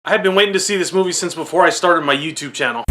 I had been waiting to see this movie since before I started my YouTube channel.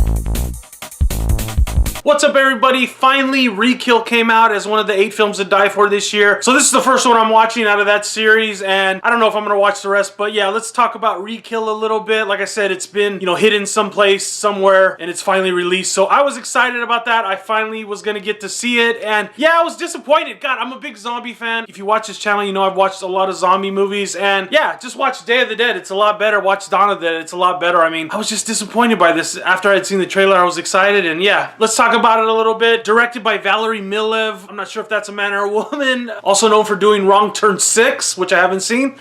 What's up, everybody? Finally, Re-Kill came out as one of the 8 films to die for this year. So this is the first one I'm watching out of that series, and I don't know if I'm going to watch the rest, but yeah, let's talk about Re-Kill a little bit. Like I said, it's been, hidden someplace, somewhere, and it's finally released. So I was excited about that. I finally was going to get to see it, and yeah, I was disappointed. God, I'm a big zombie fan. If you watch this channel, you know I've watched a lot of zombie movies, and yeah, just watch Day of the Dead. It's a lot better. Watch Dawn of the Dead. It's a lot better. I mean, I was just disappointed by this. After I had seen the trailer, I was excited, and yeah, let's talk about it a little bit. Directed by Valerie Milev. I'm not sure if that's a man or a woman. Also known for doing Wrong Turn 6, which I haven't seen.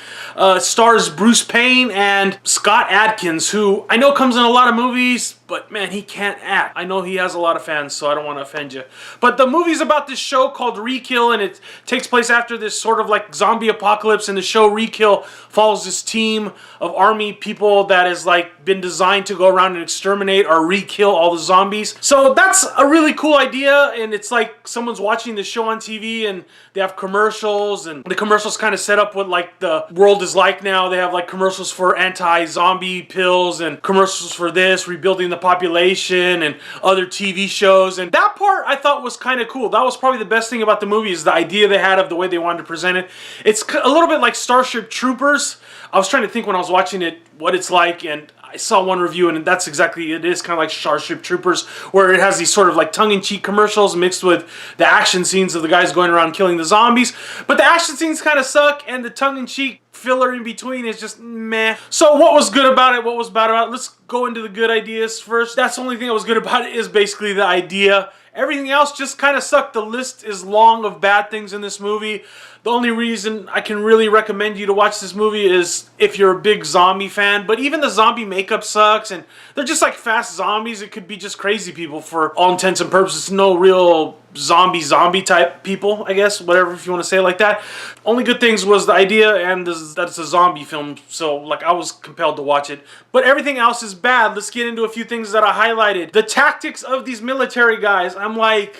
Stars Bruce Payne and Scott Adkins, who I know comes in a lot of movies, but man, he can't act. I know he has a lot of fans, so I don't want to offend you. But the movie's about this show called Re-Kill, and it takes place after this sort of like zombie apocalypse, and the show Re-Kill follows this team of army people that has like been designed to go around and exterminate or re-kill all the zombies. So that's a really cool idea, and it's like someone's watching the show on TV and they have commercials, and the commercials kind of set up what like the world is like now. They have like commercials for anti-zombie pills and commercials for this, rebuilding the population, and other TV shows, and that part I thought was kind of cool. That was probably the best thing about the movie, is the idea they had of the way they wanted to present it. It's a little bit like Starship Troopers. I was trying to think when I was watching it what it's like, and I saw one review, and that's exactly it. Is kind of like Starship Troopers, where it has these sort of like tongue-in-cheek commercials mixed with the action scenes of the guys going around killing the zombies. But the action scenes kind of suck, and the tongue-in-cheek filler in between is just meh. So what was good about it? What was bad about it? Let's go into the good ideas first. That's the only thing that was good about it, is basically the idea. Everything else just kind of sucked. The list is long of bad things in this movie. The only reason I can really recommend you to watch this movie is if you're a big zombie fan. But even the zombie makeup sucks, and they're just like fast zombies. It could be just crazy people for all intents and purposes. No real zombie type people, I guess, whatever, if you want to say it like that. Only good things was the idea and that it's a zombie film, so like I was compelled to watch it. But everything else is bad. Let's get into a few things that I highlighted. The tactics of these military guys, I'm like,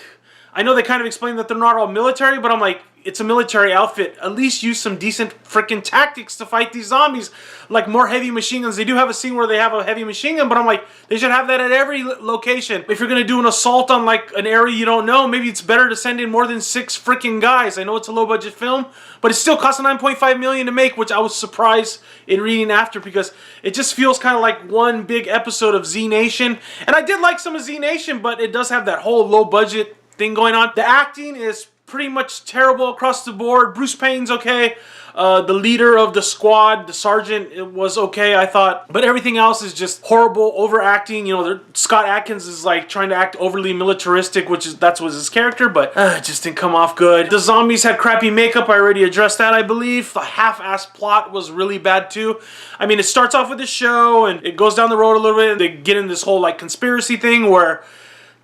I know they kind of explain that they're not all military, but I'm like, it's a military outfit. At least use some decent freaking tactics to fight these zombies. Like more heavy machine guns. They do have a scene where they have a heavy machine gun, but I'm like, they should have that at every location. If you're going to do an assault on like an area you don't know, maybe it's better to send in more than 6 freaking guys. I know it's a low budget film, but it still cost $9.5 million to make, which I was surprised in reading after, because it just feels kind of like one big episode of Z Nation. And I did like some of Z Nation, but it does have that whole low budget thing going on. The acting is pretty much terrible across the board. Bruce Payne's okay. The leader of the squad, the sergeant, it was okay, I thought. But everything else is just horrible, overacting. Scott Adkins is like trying to act overly militaristic, that's his character, but it just didn't come off good. The zombies had crappy makeup. I already addressed that, I believe. The half-assed plot was really bad too. I mean, it starts off with the show, and it goes down the road a little bit, and they get in this whole like conspiracy thing where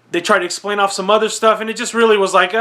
they try to explain off some other stuff, and it just really was like,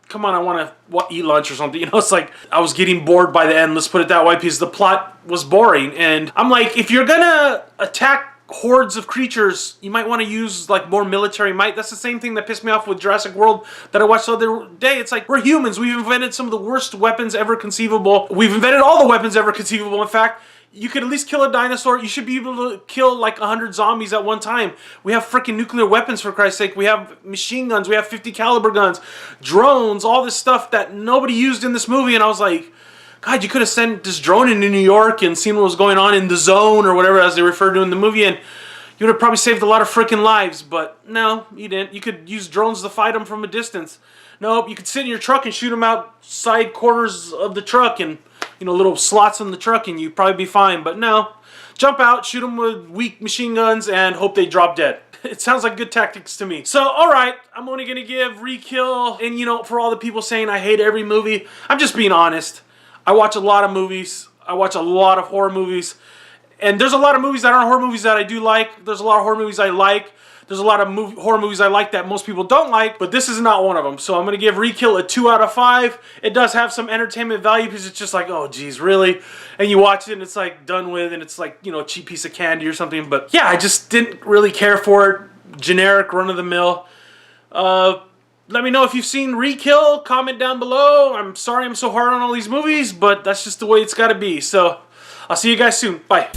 come on, I want to eat lunch or something. It's like I was getting bored by the end, let's put it that way, because the plot was boring. And I'm like, if you're gonna attack hordes of creatures, you might want to use like more military might. That's the same thing that pissed me off with Jurassic World that I watched the other day. It's like, we're humans. We've invented some of the worst weapons ever conceivable. We've invented all the weapons ever conceivable. In fact, you could at least kill a dinosaur. You should be able to kill like 100 zombies at one time. We have freaking nuclear weapons, for Christ's sake. We have machine guns. We have 50 caliber guns, drones, all this stuff that nobody used in this movie. And I was like, God, you could have sent this drone into New York and seen what was going on in the zone, or whatever as they refer to in the movie, and you would have probably saved a lot of freaking lives. But no, you didn't. You could use drones to fight them from a distance. Nope, you could sit in your truck and shoot them outside corners of the truck, and little slots in the truck, and you'd probably be fine. But no, jump out, shoot them with weak machine guns, and hope they drop dead. It sounds like good tactics to me. So, alright, I'm only going to give Re-Kill, and for all the people saying I hate every movie, I'm just being honest. I watch a lot of movies. I watch a lot of horror movies. And there's a lot of movies that aren't horror movies that I do like. There's a lot of horror movies I like. There's a lot of horror movies I like that most people don't like, but this is not one of them. So I'm going to give Re-Kill a 2 out of 5. It does have some entertainment value, because it's just like, oh geez, really? And you watch it and it's like done with, and it's like, a cheap piece of candy or something. But yeah, I just didn't really care for it. Generic, run-of-the-mill. Let me know if you've seen Re-Kill. Comment down below. I'm sorry I'm so hard on all these movies, but that's just the way it's got to be. So I'll see you guys soon. Bye.